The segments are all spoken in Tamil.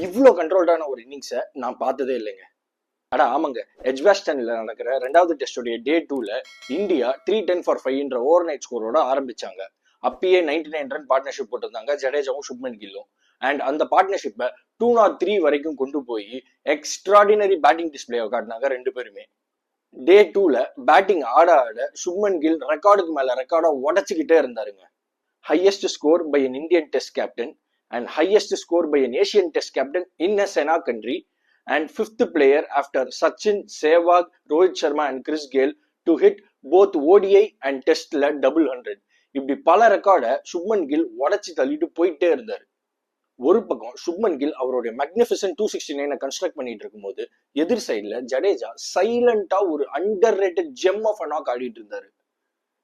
இவ்வளோ கண்ட்ரோல்டான ஒரு இன்னிங்ஸை நான் பார்த்ததே இல்லைங்க. அடா ஆமாங்க, எட்ஜ்பாஸ்டன்ல நடக்கிற 2வது டெஸ்டோடைய டே 2ல இந்தியா 310 for 5 ஓவர் நைட் ஸ்கோரோட ஆரம்பிச்சாங்க. அப்பயே 99 ரன் பார்ட்னர்ஷிப் போட்டிருந்தாங்க ஜடேஜாவும் சுப்மன் கில்லும். அண்ட் அந்த பார்ட்னர்ஷிப்பை 203 வரைக்கும் கொண்டு போய் எக்ஸ்ட்ராடினரி பேட்டிங் டிஸ்பிளே காட்டினாங்க ரெண்டு பேருமே. டே 2ல பேட்டிங் ஆட ஆட சுப்மன் கில் ரெக்கார்டுக்கு மேல ரெக்கார்டா உடச்சுக்கிட்டே இருந்தாருங்க. Highest score by an Indian test captain and highest score by an Asian test captain in a SENA country and 5th player after Sachin, Sehwag, Rohit Sharma and Chris Gayle to hit both ODI and Testல 100. இப்படி பல ரெக்கார்டை சுப்மன் கில் உடச்சி தள்ளிட்டு போயிட்டே இருந்தாரு. ஒரு பக்கம் சுப்மன் கில் அவருடைய மேக்னிஃபிசன்ட் 269 கன்ஸ்ட்ரக்ட் பண்ணிட்டு இருக்கும்போது எதிர் சைட்ல ஜடேஜா சைலண்டா ஒரு underrated gem of a knock ஆடிட்டு இருந்தாரு.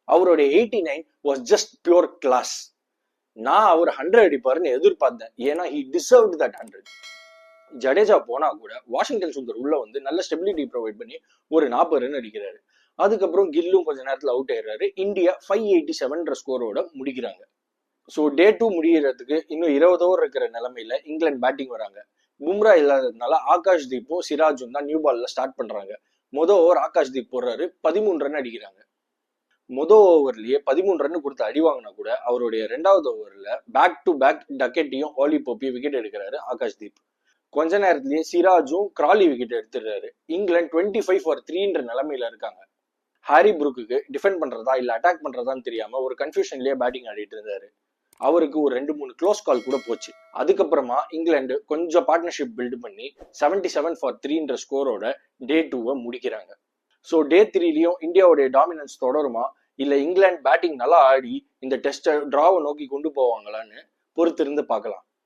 அவருடைய 89 வாஸ் ஜஸ்ட் பியூர் கிளாஸ். நான் அவர் 100 அடிப்பாருன்னு எதிர்பார்த்தேன், ஏன்னா he deserved that 100. ஜடேஜா போனா கூட வாஷிங்டன் சுந்தர் உள்ள வந்து நல்ல ஸ்டெபிலிட்டி ப்ரொவைட் பண்ணி ஒரு 40 ரன் அடிக்கிறாரு. அதுக்கப்புறம் கில்லும் கொஞ்ச நேரத்துல அவுட் ஆயிடுறாரு. இந்தியா 587 ஸ்கோரோட முடிக்கிறாங்க. ஸோ டே 2 முடிகிறதுக்கு இன்னும் 20 ஓவர் இருக்கிற நிலைமையில இங்கிலாந்து பேட்டிங் வராங்க. பும்ரா இல்லாததுனால ஆகாஷ் தீப்பும் சிராஜும் தான் நியூ பால்ல ஸ்டார்ட் பண்றாங்க. ஓவர் ஆகாஷ் தீப் போடுறாரு, 13 ரன் அடிக்கிறாங்க. ஓவர்லயே 13 ரன் கொடுத்து அடி வாங்கினா கூட அவருடைய 2வது ஓவர்ல பேக் டு பேக் டக்கெட்டியும் ஆலி போப்பியும் விக்கெட் எடுக்கிறாரு ஆகாஷ் தீப். கொஞ்ச நேரத்திலேயே சிராஜும் கிராலி விக்கெட் எடுத்துடுறாரு. இங்கிலாந்து 25 for 3 நிலைமையில இருக்காங்க. ஹாரி புரூக்கு டிஃபெண்ட் பண்றதா இல்ல அட்டாக் பண்றதான்னு தெரியாம ஒரு கன்ஃபியூஷன்லயே பேட்டிங் ஆடிட்டு இருந்தாரு. அவருக்கு ஒரு 2-3 க்ளோஸ் கால் கூட போச்சு. அதுக்கப்புறமா இங்கிலாந்து கொஞ்சம் பார்ட்னர்ஷிப் பில்ட் பண்ணி 77 for 3 ஸ்கோரோட டே 2 முடிக்கிறாங்க. ஸோ டே 3லயும் இந்தியாவுடைய டாமினன்ஸ் தொடருமா இல்ல இங்கிலாந்து பேட்டிங் நல்லா ஆடி இந்த டெஸ்ட்டை டிராவை நோக்கி கொண்டு போவாங்களான்னு பொறுத்திருந்து பார்க்கலாம்.